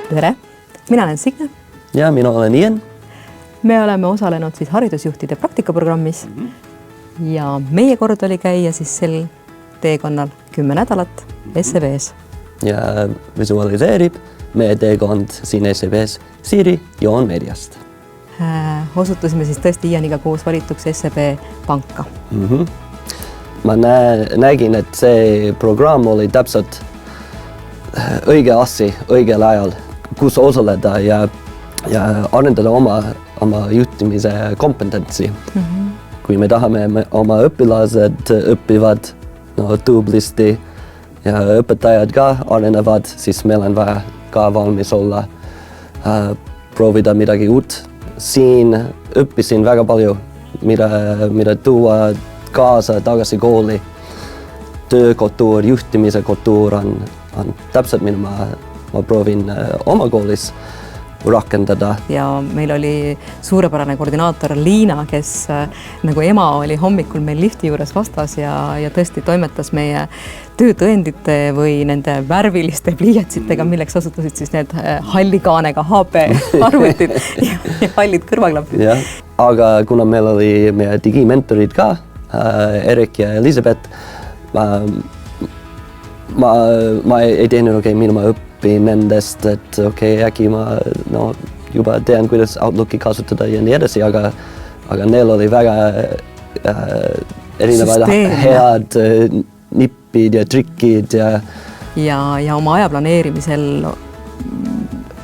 Tere! Mina olen Signe. Ja mina olen Ian. Me oleme osalenud siis haridusjuhtide praktikaprogrammis ja meie kord oli käia siis sel teekonnal 10 nädalat SEBs. Ja visualiseerib meie teekond siin SEBs Siiri Joon Meediast. Osutusime siis tõesti Ianiga koos valituks SEB panka. Ma nägin, et see programm oli täpselt õige asi õigel ajal, kus osaleda ja arendada oma juhtimise kompetentsi. Kui me tahame oma õpilased õpivad tublisti ja õpetajad ka arenevad, siis meil on vaja ka valmis olla, proovida midagi uut. Siin õppisin väga palju, mida tuua kaasa tagasi kooli. Töökultuur, juhtimise kultuur on täpselt, mida ma proovin oma koolis rakendada. Ja meil oli suurepärane koordinaator Liina, kes nagu ema oli hommikul meil lifti juures vastas ja tõesti toimetas meie töötõendite või nende värviliste pliiatsitega, milleks asutusid siis need hallikaanega HP arvutid ja hallid kõrvaklapid. Ja, aga kuna meil oli meie digimentorid ka, Erik ja Elisabeth, ma ei teinud, mida ma õpin nendest, et äkki ma juba tean, kuidas Outlooki kasutada ja nii edasi, aga neil oli väga erinevad head nippid ja trikid. Ja oma aja planeerimisel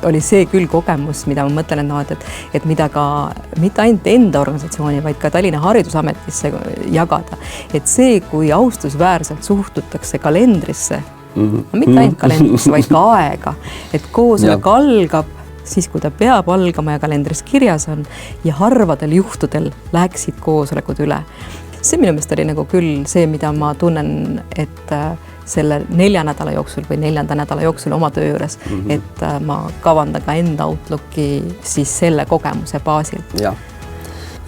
oli see küll kogemus, mida ma mõtlen, et mida ka mitte ainult enda organisatsiooni, vaid ka Tallinna Haridusametisse jagada. Et see, kui austusväärselt suhtutakse kalendrisse, mitte ainult kalendrisse, vaid ka aega, et koosolek algab siis, kui ta peab algama ja kalendris kirjas on ja harvadel juhtudel läheksid koosolekud üle. See minu meelest oli nagu küll see, mida ma tunnen, et selle 4 nädala jooksul või 4. nädala jooksul oma töö juures, et ma kavandan ka enda Outlooki siis selle kogemuse baasil. Ja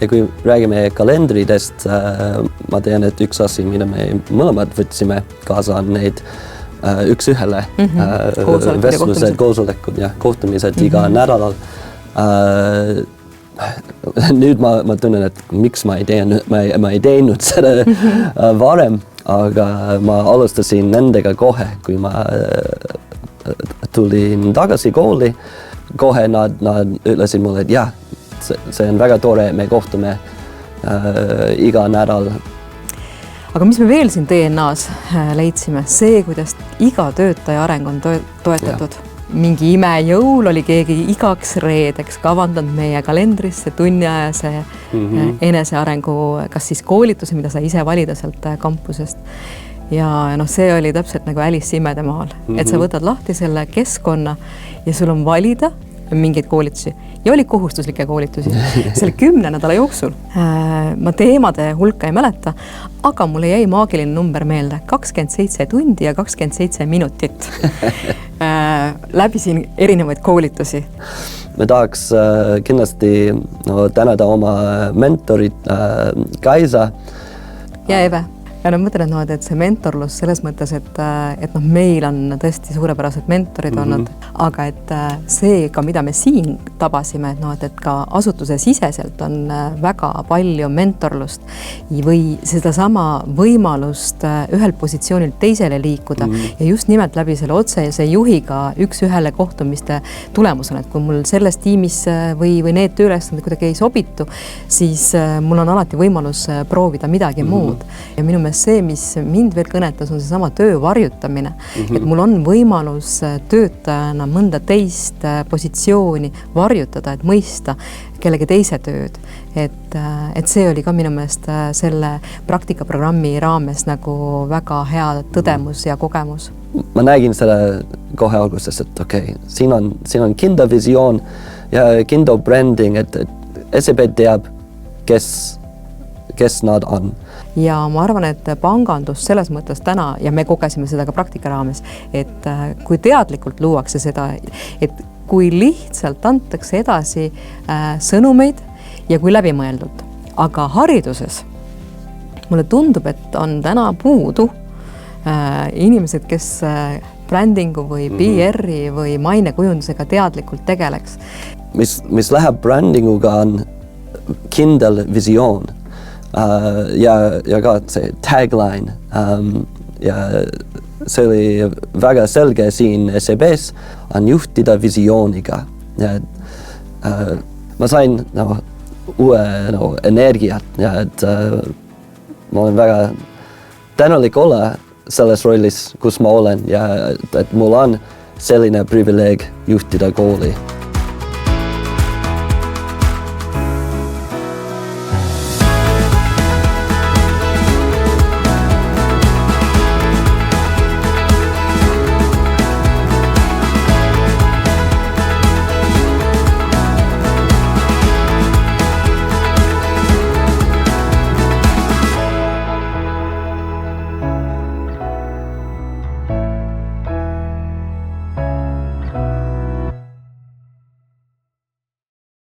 kui räägime kalendritest, ma tean, et üks asi, mida me mõlemad võtsime kaasa on neid üks ühele vestlused, koosolekud ja kohtumised iga nädalal. Nüüd ma tunnen, et miks ma ei teinud seda varem, aga ma alustasin nendega kohe, kui ma tulin tagasi kooli. Kohe nad ütlesid mulle, et see on väga tore, me kohtume iga nädal. Aga mis me veel siin DNA-s leidsime? See, kuidas iga töötaja areng on toetatud. Mingi imejõul oli keegi igaks reedeks kavandanud meie kalendrisse tunniajase enesearengu, kas siis koolituse, mida sa ise valida sealt kampusest. Ja see oli täpselt nagu Alice imedemaal, et sa võtad lahti selle keskkonna ja sul on valida mingeid koolitusi ja oli kohustuslikke koolitusi selle 10 nädala jooksul. Ma teemade hulka ei mäleta, aga mulle jäi maagiline number meelde 27 tundi ja 27 minutit. Läbisin erinevaid koolitusi. Me tahaks kindlasti tänada oma mentorit Kaisa ja Eve. Ja mõtlen, et see mentorlus selles mõttes, et meil on tõesti suurepärased mentorid olnud, aga et see ka, mida me siin tabasime, et ka asutuse siseselt on väga palju mentorlust või sedasama võimalust ühelt positsioonilt teisele liikuda ja just nimelt läbi selle otsese juhiga üks ühele kohtumiste tulemusena, et kui mul selles tiimis või need tööülesanded kuidagi ei sobitu, siis mul on alati võimalus proovida midagi muud ja minu see, mis mind veel kõnetas, on see sama töö varjutamine. Et mul on võimalus töötajana mõnda teist positsiooni varjutada, et mõista kellegi teise tööd. Et see oli ka minu meelest selle praktikaprogrammi raames nagu väga hea tõdemus ja kogemus. Ma nägin selle kohe alguses, et siin on kindel visioon ja kindel branding, et SEB teab, kes nad on. Ja ma arvan, et pangandus selles mõttes täna, ja me kogesime seda ka praktika raames, et kui teadlikult luuakse seda, et kui lihtsalt antakse edasi sõnumeid ja kui läbimõeldud. Aga hariduses mulle tundub, et on täna puudu inimesed, kes brändingu või PR-i või mainekujundusega teadlikult tegeleks. Mis läheb brändinguga on kindel visioon ja ka see tagline ja see oli väga selge siin SEBs on juhtida visiooniga ja ma sain uue energiat ja et ma olen väga tänulik olla selles rollis, kus ma olen ja et mul on selline privileeg juhtida kooli.